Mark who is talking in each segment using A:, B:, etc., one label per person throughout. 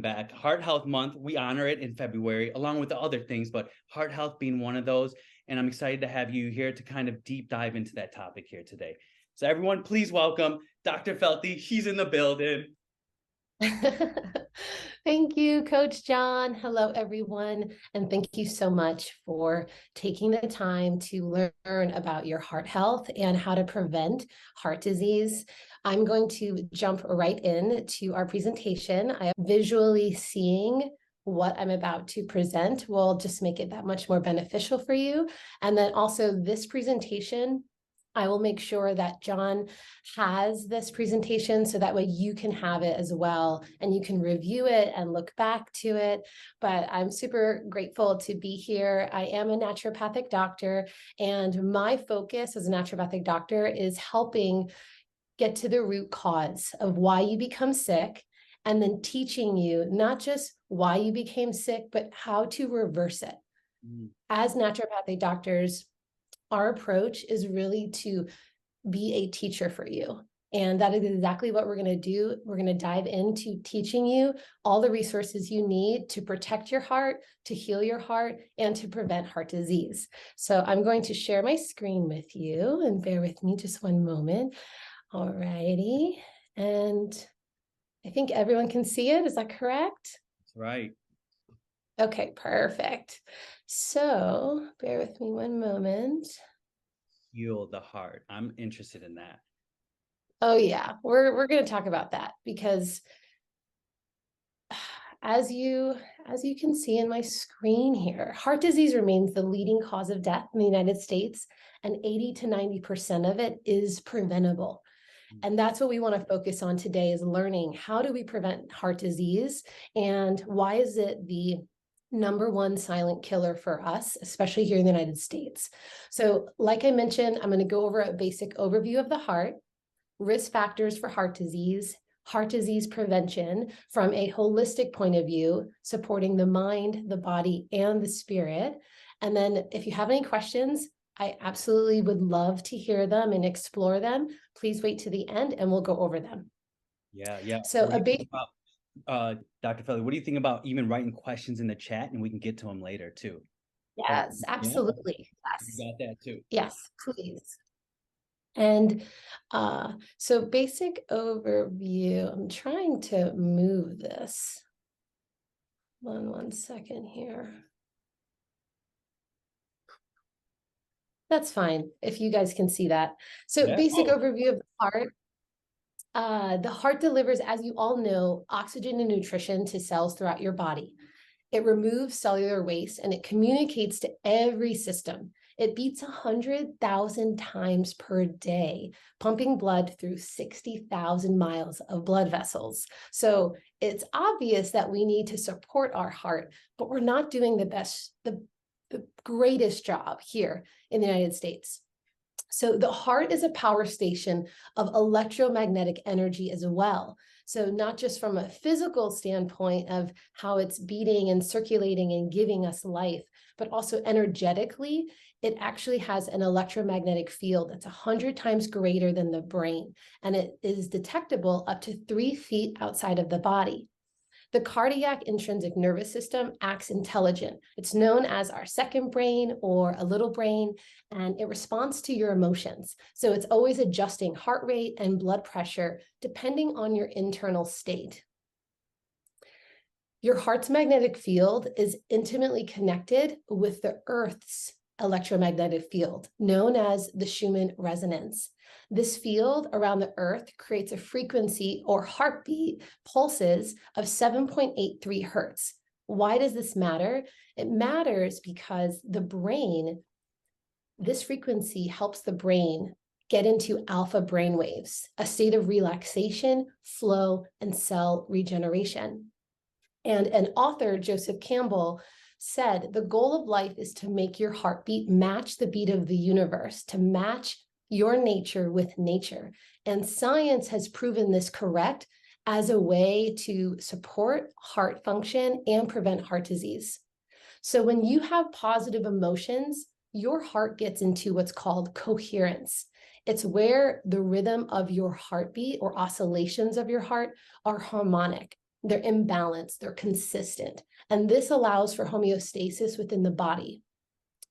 A: back. Heart Health Month, we honor it in February, along with the other things, but heart health being one of those. And I'm excited to have you here to kind of deep dive into that topic here today. So everyone, please welcome Dr. Felty. She's in the building.
B: Thank you, Coach John. Hello, everyone. And thank you so much for taking the time to learn about your heart health and how to prevent heart disease. I'm going to jump right in to our presentation. I am visually seeing what I'm about to present will just make it that much more beneficial for you. And then also this presentation, I will make sure that John has this presentation so that way you can have it as well and you can review it and look back to it. But I'm super grateful to be here. I am a naturopathic doctor, and my focus as a naturopathic doctor is helping get to the root cause of why you become sick, and then teaching you not just why you became sick, but how to reverse it. As naturopathic doctors, our approach is really to be a teacher for you. And that is exactly what we're going to do. We're going to dive into teaching you all the resources you need to protect your heart, to heal your heart, and to prevent heart disease. So I'm going to share my screen with you, and bear with me just one moment. All righty. And I think everyone can see it. Is that correct?
A: That's right.
B: Okay, perfect. So bear with me one moment.
A: Heal the heart. I'm interested in that.
B: Oh yeah, we're going to talk about that because as you can see in my screen here, heart disease remains the leading cause of death in the United States, and 80 to 90% of it is preventable. And that's what we want to focus on today, is learning how do we prevent heart disease and why is it the number one silent killer for us, especially here in the United States. So like I mentioned, I'm going to go over a basic overview of the heart, risk factors for heart disease prevention from a holistic point of view, supporting the mind, the body, and the spirit. And then if you have any questions, I absolutely would love to hear them and explore them. Please wait to the end and we'll go over them.
A: Yeah.
B: So a big
A: Dr. Felty, what do you think about even writing questions in the chat, and we can get to them later too?
B: Yes, absolutely. Yes.
A: You got that too.
B: Yes, please. And so basic overview, I'm trying to move this. One second here. That's fine if you guys can see that. So basic overview of the heart. The heart delivers, as you all know, oxygen and nutrition to cells throughout your body. It removes cellular waste and it communicates to every system. It beats 100,000 times per day, pumping blood through 60,000 miles of blood vessels. So it's obvious that we need to support our heart, but we're not doing the greatest job here in the United States. So the heart is a power station of electromagnetic energy as well. So not just from a physical standpoint of how it's beating and circulating and giving us life, but also energetically, it actually has an electromagnetic field that's 100 times greater than the brain, and it is detectable up to 3 feet outside of the body. The cardiac intrinsic nervous system acts intelligent. It's known as our second brain or a little brain, and it responds to your emotions. So it's always adjusting heart rate and blood pressure depending on your internal state. Your heart's magnetic field is intimately connected with the Earth's electromagnetic field, known as the Schumann resonance. This field around the Earth creates a frequency or heartbeat pulses of 7.83 hertz. Why does this matter? It matters because the brain, this frequency helps the brain get into alpha brain waves, a state of relaxation, flow, and cell regeneration. And an author, Joseph Campbell, said the goal of life is to make your heartbeat match the beat of the universe, to match your nature with nature. And science has proven this correct as a way to support heart function and prevent heart disease. So when you have positive emotions, your heart gets into what's called coherence. It's where the rhythm of your heartbeat or oscillations of your heart are harmonic. they're imbalanced, they're consistent. And this allows for homeostasis within the body.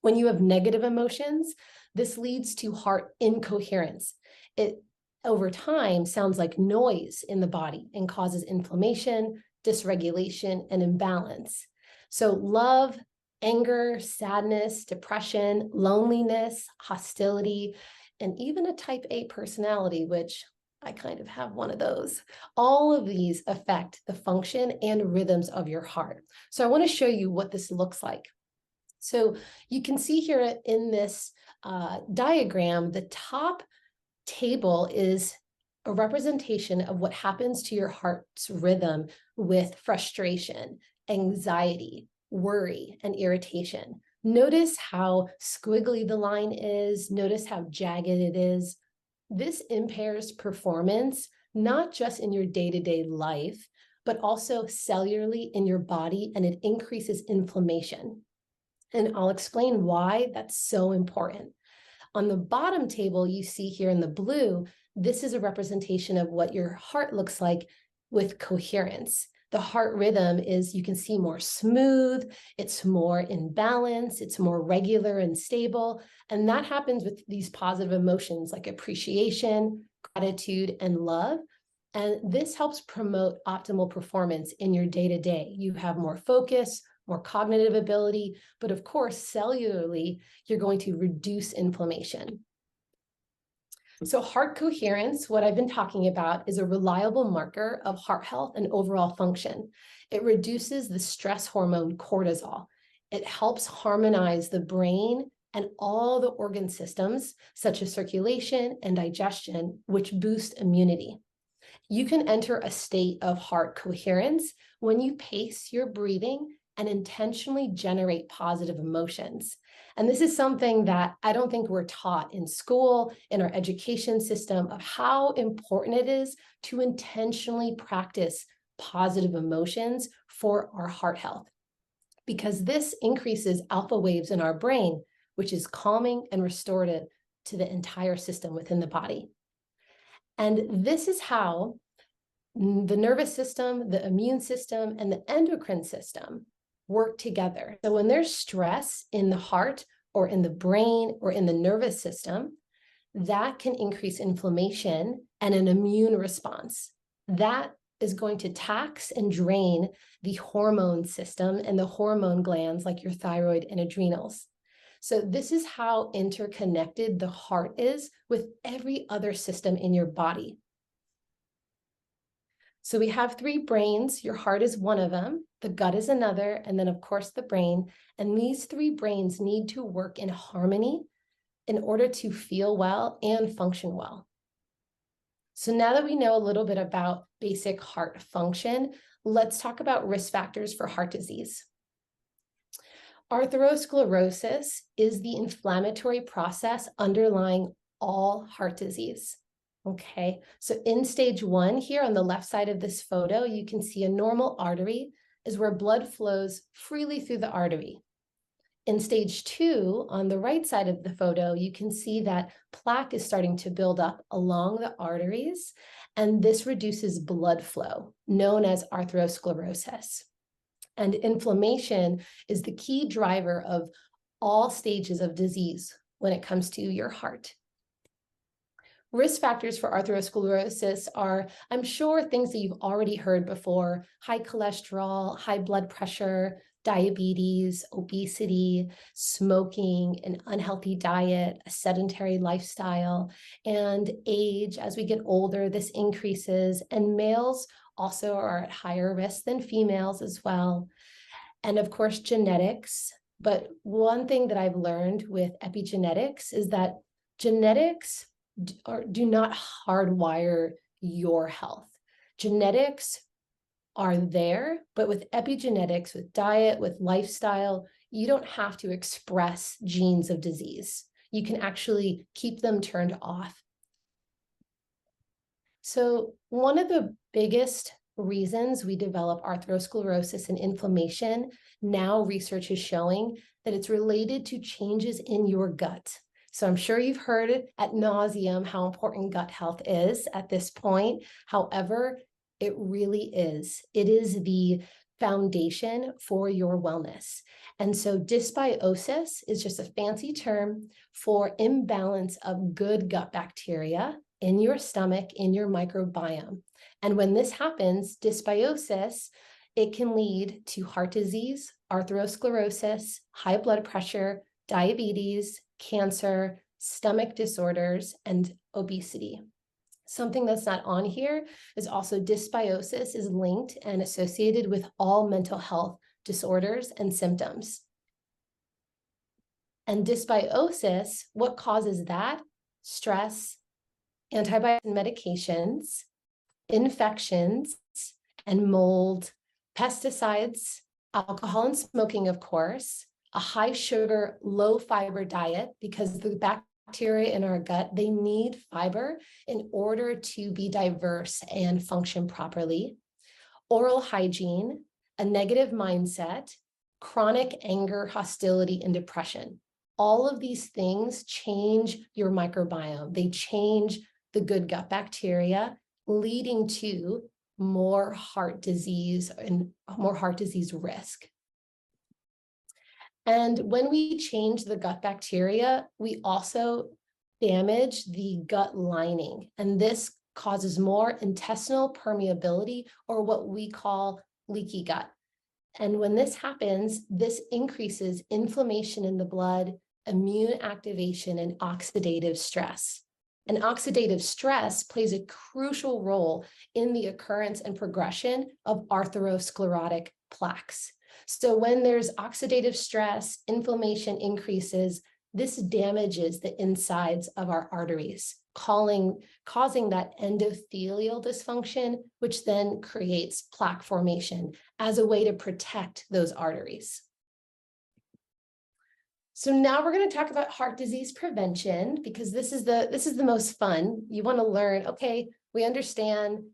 B: When you have negative emotions, this leads to heart incoherence. It, over time, sounds like noise in the body and causes inflammation, dysregulation, and imbalance. So love, anger, sadness, depression, loneliness, hostility, and even a type A personality, which I kind of have one of those. All of these affect the function and rhythms of your heart. So I want to show you what this looks like. So you can see here in this diagram, the top table is a representation of what happens to your heart's rhythm with frustration, anxiety, worry, and irritation. Notice how squiggly the line is. Notice how jagged it is. This impairs performance, not just in your day-to-day life, but also cellularly in your body, and it increases inflammation. And I'll explain why that's so important. On the bottom table, you see here in the blue, this is a representation of what your heart looks like with coherence. The heart rhythm is, you can see, more smooth, it's more in balance, it's more regular and stable. And that happens with these positive emotions like appreciation, gratitude, and love. And this helps promote optimal performance in your day-to-day. You have more focus, more cognitive ability, but of course, cellularly, you're going to reduce inflammation. So heart coherence, what I've been talking about, is a reliable marker of heart health and overall function. It reduces the stress hormone cortisol. It helps harmonize the brain and all the organ systems, such as circulation and digestion, which boost immunity. You can enter a state of heart coherence when you pace your breathing and intentionally generate positive emotions. And this is something that I don't think we're taught in school, in our education system, of how important it is to intentionally practice positive emotions for our heart health. Because this increases alpha waves in our brain, which is calming and restorative to the entire system within the body. And this is how the nervous system, the immune system, and the endocrine system work together. So when there's stress in the heart or in the brain or in the nervous system, that can increase inflammation and an immune response. That is going to tax and drain the hormone system and the hormone glands like your thyroid and adrenals. So this is how interconnected the heart is with every other system in your body. So we have three brains. Your heart is one of them, the gut is another, and then of course the brain. And these three brains need to work in harmony in order to feel well and function well. So now that we know a little bit about basic heart function, let's talk about risk factors for heart disease. Atherosclerosis is the inflammatory process underlying all heart disease. Okay, so in stage 1 here on the left side of this photo, you can see a normal artery is where blood flows freely through the artery. In stage 2, on the right side of the photo, you can see that plaque is starting to build up along the arteries, and this reduces blood flow, known as atherosclerosis. And inflammation is the key driver of all stages of disease when it comes to your heart. Risk factors for atherosclerosis are, I'm sure, things that you've already heard before: high cholesterol, high blood pressure, diabetes, obesity, smoking, an unhealthy diet, a sedentary lifestyle, and age. As we get older, this increases, and males also are at higher risk than females as well. And of course, genetics. But one thing that I've learned with epigenetics is that genetics do not hardwire your health. Genetics are there, but with epigenetics, with diet, with lifestyle, you don't have to express genes of disease. You can actually keep them turned off. So one of the biggest reasons we develop atherosclerosis and inflammation, now research is showing that it's related to changes in your gut. So I'm sure you've heard ad nauseum how important gut health is at this point. However, It really is. It is the foundation for your wellness. And so dysbiosis is just a fancy term for imbalance of good gut bacteria in your stomach, in your microbiome. And when this happens, dysbiosis, it can lead to heart disease, atherosclerosis, high blood pressure, diabetes, cancer, stomach disorders, and obesity. Something that's not on here is also dysbiosis is linked and associated with all mental health disorders and symptoms. And dysbiosis, what causes that? Stress, antibiotic medications, infections, and mold, pesticides, alcohol and smoking, of course, a high sugar, low fiber diet, because the bacteria in our gut, they need fiber in order to be diverse and function properly. Oral hygiene, a negative mindset, chronic anger, hostility, and depression. All of these things change your microbiome. They change the good gut bacteria, leading to more heart disease and more heart disease risk. And when we change the gut bacteria, we also damage the gut lining. And this causes more intestinal permeability, or what we call leaky gut. And when this happens, this increases inflammation in the blood, immune activation, and oxidative stress. And oxidative stress plays a crucial role in the occurrence and progression of atherosclerotic plaques. So when there's oxidative stress, inflammation increases, this damages the insides of our arteries, causing that endothelial dysfunction, which then creates plaque formation as a way to protect those arteries. So now we're going to talk about heart disease prevention, because this is the most fun. You want to learn, okay, we understand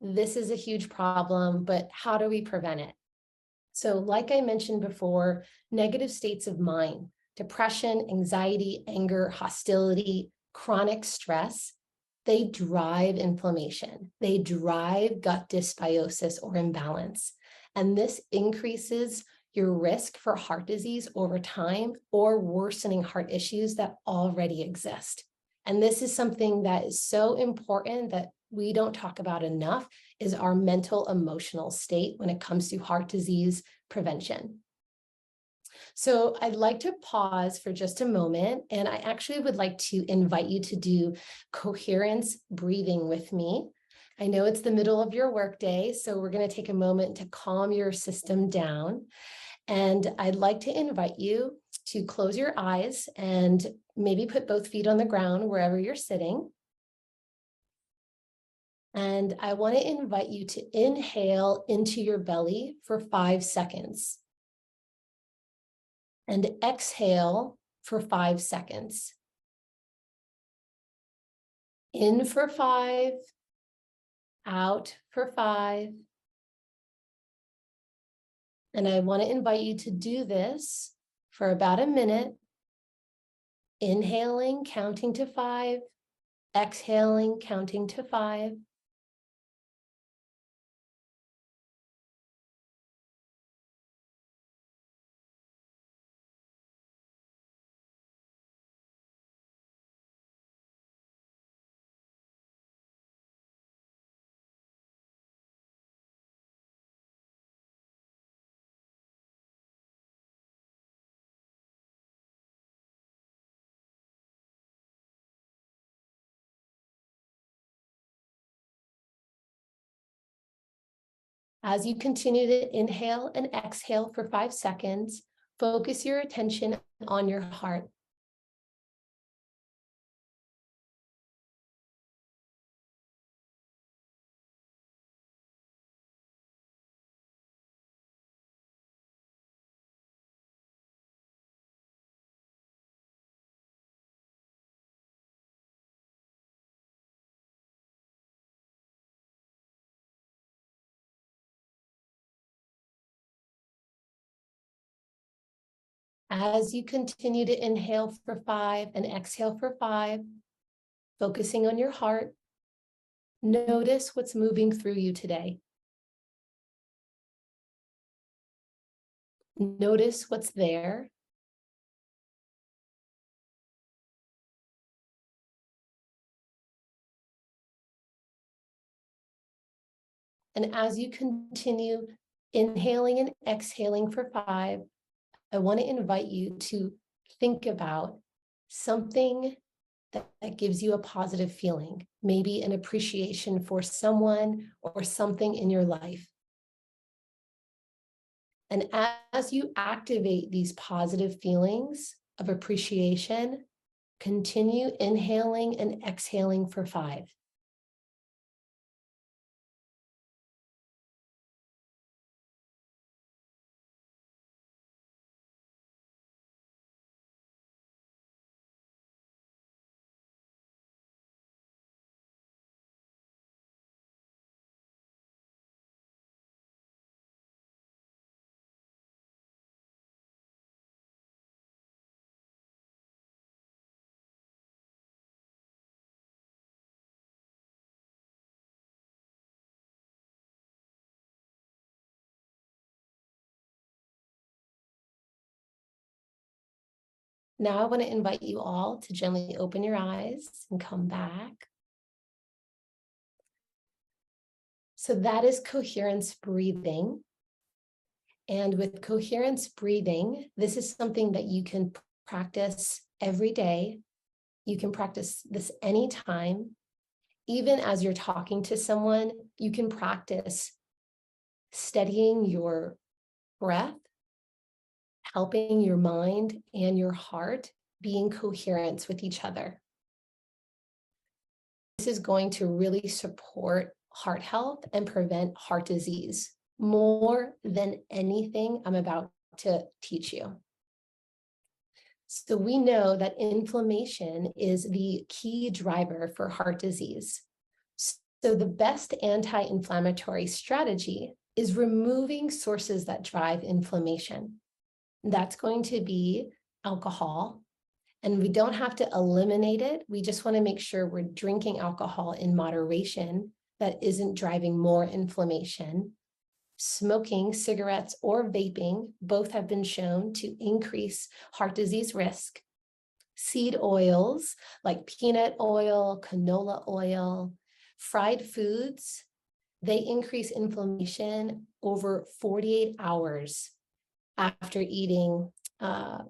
B: this is a huge problem, but how do we prevent it? So like I mentioned before, negative states of mind, depression, anxiety, anger, hostility, chronic stress, they drive inflammation. They drive gut dysbiosis or imbalance. And this increases your risk for heart disease over time, or worsening heart issues that already exist. And this is something that is so important that we don't talk about enough, is our mental emotional state when it comes to heart disease prevention. So I'd like to pause for just a moment, and I actually would like to invite you to do coherence breathing with me. I know it's the middle of your workday, so we're going to take a moment to calm your system down. And I'd like to invite you to close your eyes and maybe put both feet on the ground wherever you're sitting. And I want to invite you to inhale into your belly for 5 seconds. And exhale for 5 seconds. In for 5, out for 5. And I want to invite you to do this for about a minute. Inhaling, counting to 5. Exhaling, counting to 5. As you continue to inhale and exhale for 5 seconds, focus your attention on your heart. As you continue to inhale for 5 and exhale for 5, focusing on your heart. Notice what's moving through you today. Notice what's there. And as you continue inhaling and exhaling for 5, I want to invite you to think about something that gives you a positive feeling, maybe an appreciation for someone or something in your life. And as you activate these positive feelings of appreciation, continue inhaling and exhaling for 5. Now I want to invite you all to gently open your eyes and come back. So that is coherence breathing. And with coherence breathing, this is something that you can practice every day. You can practice this anytime. Even as you're talking to someone, you can practice steadying your breath, helping your mind and your heart be in coherence with each other. This is going to really support heart health and prevent heart disease more than anything I'm about to teach you. So we know that inflammation is the key driver for heart disease. So the best anti-inflammatory strategy is removing sources that drive inflammation. That's going to be alcohol. And we don't have to eliminate it. We just want to make sure we're drinking alcohol in moderation that isn't driving more inflammation. Smoking, cigarettes, or vaping, both have been shown to increase heart disease risk. Seed oils like peanut oil, canola oil, fried foods, they increase inflammation over 48 hours after eating.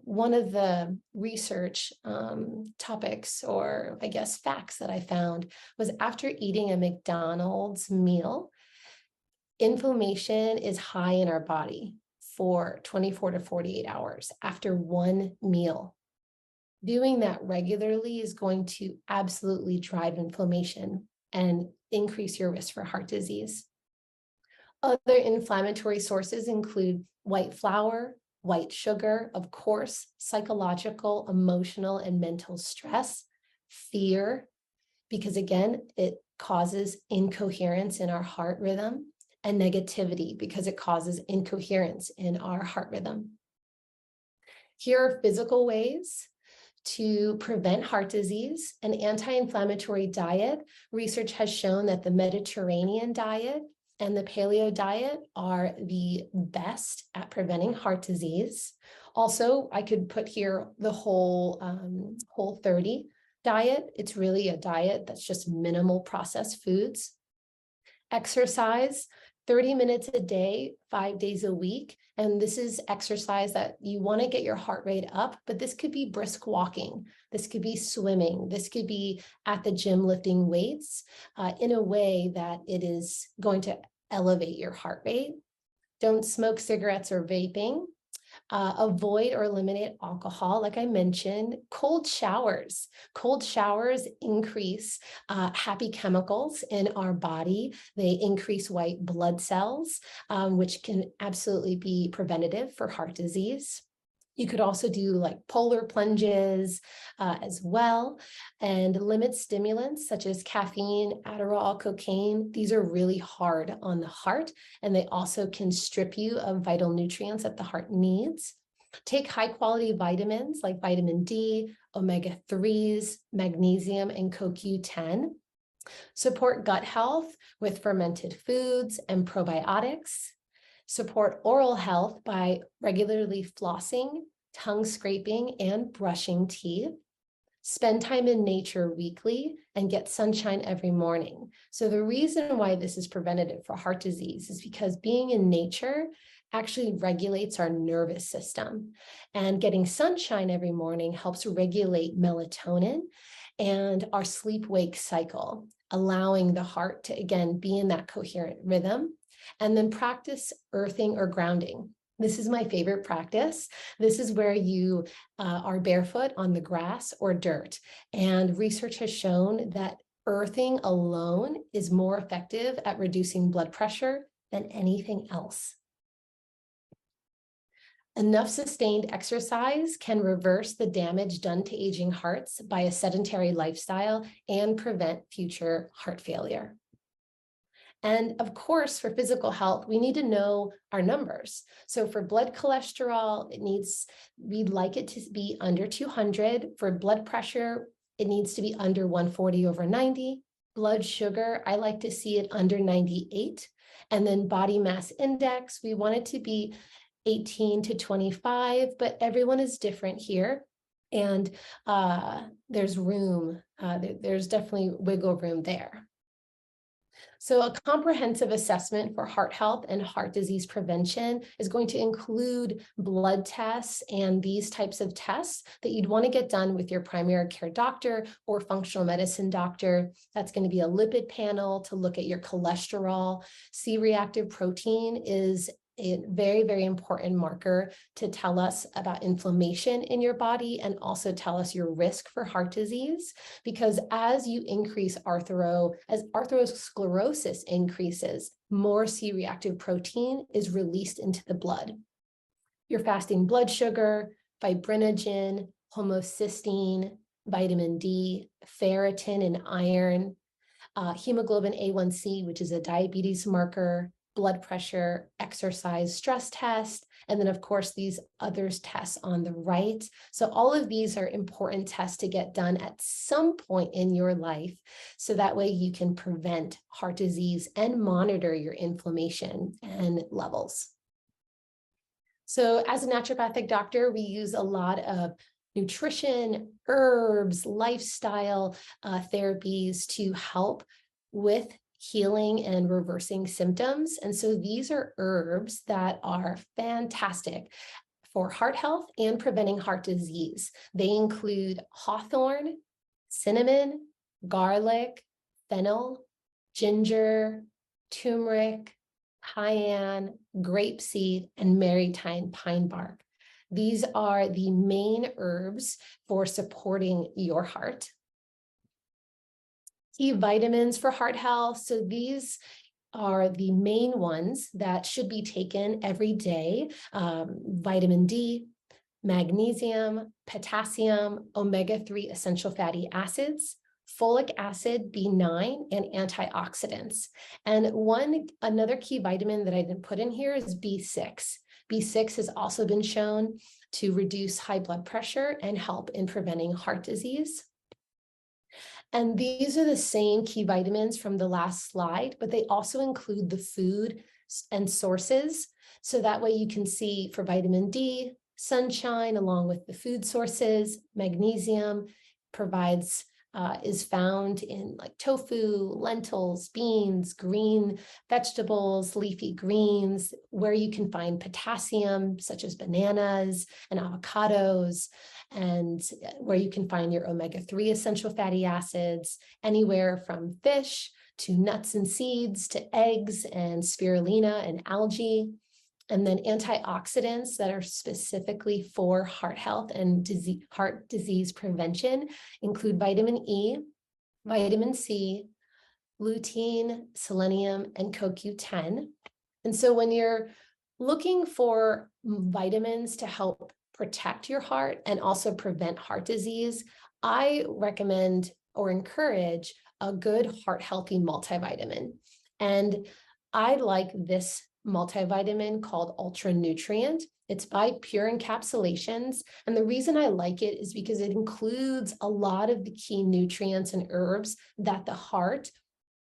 B: One of the research topics, or I guess facts that I found, was after eating a McDonald's meal, inflammation is high in our body for 24 to 48 hours after one meal. Doing that regularly is going to absolutely drive inflammation and increase your risk for heart disease. Other inflammatory sources include white flour, white sugar, of course, psychological, emotional, and mental stress, fear, because again, it causes incoherence in our heart rhythm, and negativity because it causes incoherence in our heart rhythm. Here are physical ways to prevent heart disease. An anti-inflammatory diet. Research has shown that the Mediterranean diet and the paleo diet are the best at preventing heart disease. Also, I could put here the Whole30 diet. It's really a diet that's just minimal processed foods. Exercise, 30 minutes a day, 5 days a week. And this is exercise that you want to get your heart rate up, but this could be brisk walking. This could be swimming. This could be at the gym lifting weights in a way that it is going to elevate your heart rate. Don't smoke cigarettes or vaping. Avoid or eliminate alcohol, like I mentioned. Cold showers. Cold showers increase happy chemicals in our body. They increase white blood cells, which can absolutely be preventative for heart disease. You could also do like polar plunges as well, and limit stimulants such as caffeine, Adderall, cocaine. These are really hard on the heart, and they also can strip you of vital nutrients that the heart needs. Take high quality vitamins like vitamin D, omega-3s, magnesium, and CoQ10. Support gut health with fermented foods and probiotics. Support oral health by regularly flossing, tongue scraping, and brushing teeth. Spend time in nature weekly and get sunshine every morning. So the reason why this is preventative for heart disease is because being in nature actually regulates our nervous system, and getting sunshine every morning helps regulate melatonin and our sleep-wake cycle, allowing the heart to, again, be in that coherent rhythm. And then practice earthing or grounding. This is my favorite practice. This is where you are barefoot on the grass or dirt. And research has shown that earthing alone is more effective at reducing blood pressure than anything else. Enough sustained exercise can reverse the damage done to aging hearts by a sedentary lifestyle and prevent future heart failure. And of course, for physical health, we need to know our numbers. So for blood cholesterol, we'd like it to be under 200. For blood pressure, it needs to be under 140/90. Blood sugar, I like to see it under 98. And then body mass index, we want it to be 18 to 25, but everyone is different here. And there's room, there's definitely wiggle room there. So a comprehensive assessment for heart health and heart disease prevention is going to include blood tests and these types of tests that you'd want to get done with your primary care doctor or functional medicine doctor. That's going to be a lipid panel to look at your cholesterol. C-reactive protein is a very, very important marker to tell us about inflammation in your body and also tell us your risk for heart disease. Because as you increase as atherosclerosis increases, more C-reactive protein is released into the blood. Your fasting blood sugar, fibrinogen, homocysteine, vitamin D, ferritin and iron, hemoglobin A1C, which is a diabetes marker, blood pressure, exercise, stress test, and then of course these others tests on the right. So all of these are important tests to get done at some point in your life, so that way you can prevent heart disease and monitor your inflammation and levels. So as a naturopathic doctor, we use a lot of nutrition, herbs, lifestyle therapies to help with healing and reversing symptoms. And so these are herbs that are fantastic for heart health and preventing heart disease. They include hawthorn, cinnamon, garlic, fennel, ginger, turmeric, cayenne, grapeseed, and maritime pine bark. These are the main herbs for supporting your heart. Key vitamins for heart health. So these are the main ones that should be taken every day. Vitamin D, magnesium, potassium, omega-3 essential fatty acids, folic acid, B9, and antioxidants. And another key vitamin that I didn't put in here is B6. B6 has also been shown to reduce high blood pressure and help in preventing heart disease. And these are the same key vitamins from the last slide, but they also include the food and sources. So that way you can see for vitamin D, sunshine along with the food sources. Magnesium is found in like tofu, lentils, beans, green vegetables, leafy greens, where you can find potassium, such as bananas and avocados, and where you can find your omega-3 essential fatty acids, anywhere from fish to nuts and seeds to eggs and spirulina and algae. And then antioxidants that are specifically for heart health and heart disease prevention include vitamin E, vitamin C, lutein, selenium, and CoQ10. And so when you're looking for vitamins to help protect your heart and also prevent heart disease, I recommend or encourage a good heart healthy multivitamin. And I like this multivitamin called Ultra Nutrient. It's by Pure Encapsulations. And the reason I like it is because it includes a lot of the key nutrients and herbs that the heart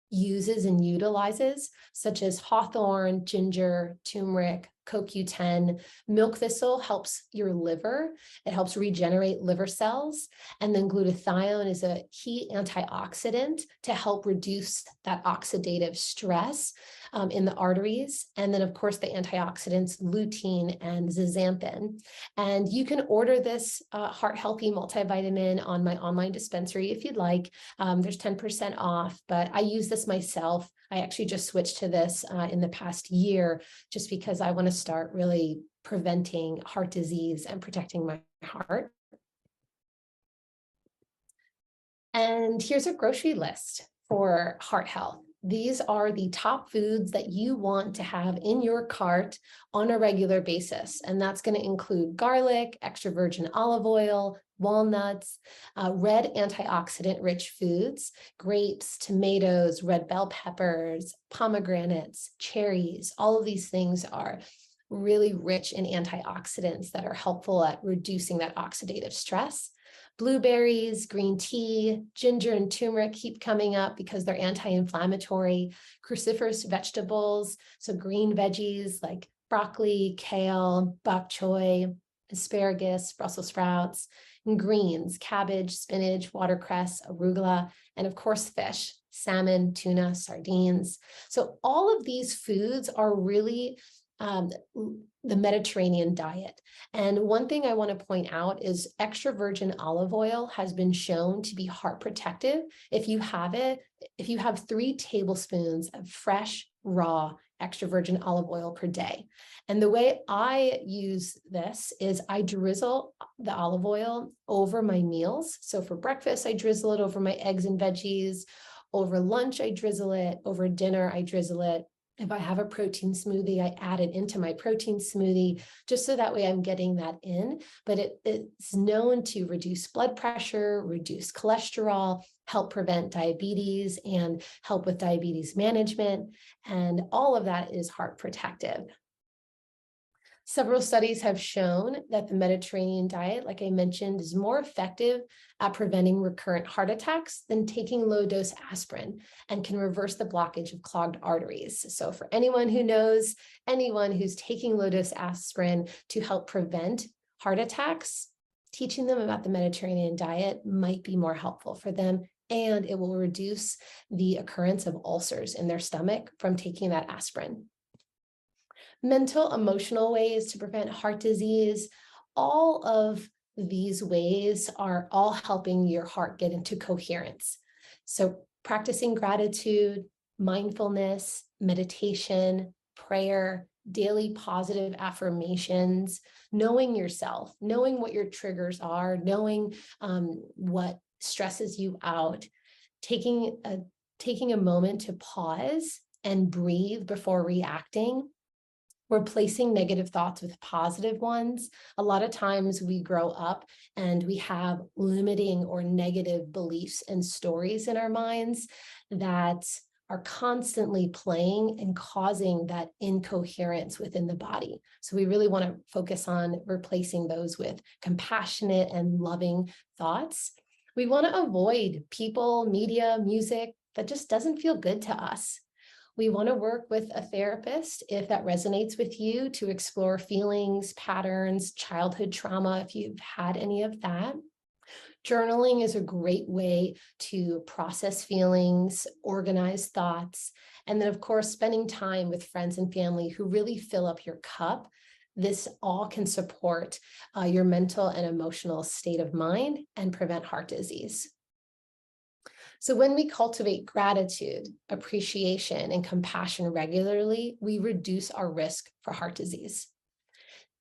B: uses and utilizes, such as hawthorn, ginger, turmeric, CoQ10. Milk thistle helps your liver. It helps regenerate liver cells. And then glutathione is a key antioxidant to help reduce that oxidative stress in the arteries. And then, of course, the antioxidants lutein and zeaxanthin. And you can order this heart healthy multivitamin on my online dispensary if you'd like. There's 10% off, but I use this myself. I actually just switched to this in the past year just because I want to start really preventing heart disease and protecting my heart. And here's a grocery list for heart health. These are the top foods that you want to have in your cart on a regular basis. And that's going to include garlic, extra virgin olive oil, walnuts, red antioxidant-rich foods, grapes, tomatoes, red bell peppers, pomegranates, cherries. All of these things are really rich in antioxidants that are helpful at reducing that oxidative stress. Blueberries, green tea, ginger and turmeric keep coming up because they're anti-inflammatory. Cruciferous vegetables, so green veggies like broccoli, kale, bok choy, asparagus, Brussels sprouts, and greens, cabbage, spinach, watercress, arugula, and of course fish, salmon, tuna, sardines. So all of these foods are really the Mediterranean diet. And one thing I want to point out is extra virgin olive oil has been shown to be heart protective. If you have 3 tablespoons of fresh, raw, extra virgin olive oil per day. And the way I use this is I drizzle the olive oil over my meals. So for breakfast, I drizzle it over my eggs and veggies. Over lunch, I drizzle it. Over dinner, I drizzle it. If I have a protein smoothie, I add it into my protein smoothie, just so that way I'm getting that in. But it's known to reduce blood pressure, reduce cholesterol, help prevent diabetes, and help with diabetes management. And all of that is heart protective. Several studies have shown that the Mediterranean diet, like I mentioned, is more effective at preventing recurrent heart attacks than taking low-dose aspirin and can reverse the blockage of clogged arteries. So for anyone who knows anyone who's taking low-dose aspirin to help prevent heart attacks, teaching them about the Mediterranean diet might be more helpful for them, and it will reduce the occurrence of ulcers in their stomach from taking that aspirin. Mental, emotional ways to prevent heart disease. All of these ways are all helping your heart get into coherence. So practicing gratitude, mindfulness, meditation, prayer, daily positive affirmations, knowing yourself, knowing what your triggers are, knowing what stresses you out, taking a moment to pause and breathe before reacting. Replacing negative thoughts with positive ones. A lot of times we grow up and we have limiting or negative beliefs and stories in our minds that are constantly playing and causing that incoherence within the body. So we really want to focus on replacing those with compassionate and loving thoughts. We want to avoid people, media, music that just doesn't feel good to us. We want to work with a therapist if that resonates with you to explore feelings, patterns, childhood trauma, if you've had any of that. Journaling is a great way to process feelings, organize thoughts, and then, of course, spending time with friends and family who really fill up your cup. This all can support your mental and emotional state of mind and prevent heart disease. So when we cultivate gratitude, appreciation, and compassion regularly, we reduce our risk for heart disease.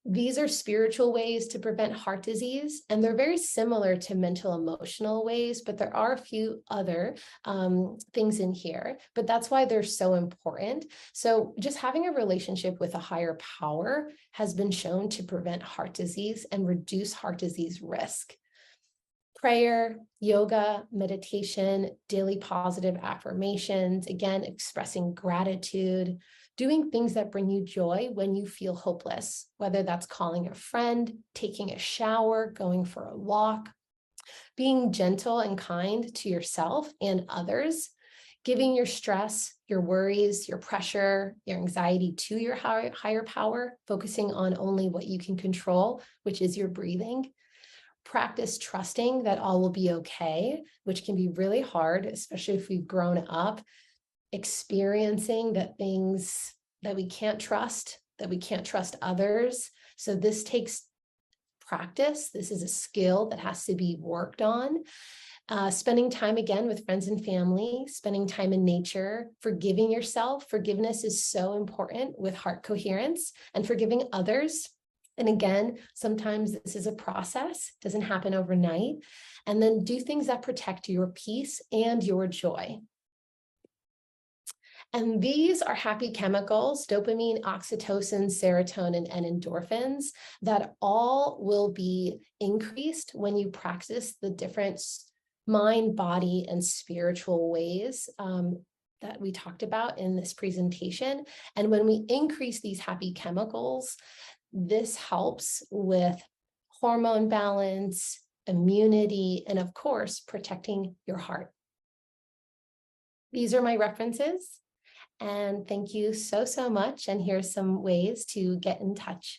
B: These are spiritual ways to prevent heart disease, and they're very similar to mental emotional ways, but there are a few other things in here, but that's why they're so important. So just having a relationship with a higher power has been shown to prevent heart disease and reduce heart disease risk. Prayer, yoga, meditation, daily positive affirmations, again, expressing gratitude, doing things that bring you joy when you feel hopeless, whether that's calling a friend, taking a shower, going for a walk, being gentle and kind to yourself and others, giving your stress, your worries, your pressure, your anxiety to your higher power, focusing on only what you can control, which is your breathing. Practice trusting that all will be okay, which can be really hard, especially if we've grown up experiencing that things that we can't trust others. So this takes practice. This is a skill that has to be worked on. Spending time again with friends and family, spending time in nature, forgiving yourself. Forgiveness is so important with heart coherence, and forgiving others. And again, sometimes this is a process, doesn't happen overnight. And then do things that protect your peace and your joy. And these are happy chemicals, dopamine, oxytocin, serotonin, and endorphins, that all will be increased when you practice the different mind, body, and spiritual ways that we talked about in this presentation. And when we increase these happy chemicals, this helps with hormone balance, immunity, and of course, protecting your heart. These are my references. And thank you so much. And here's some ways to get in touch.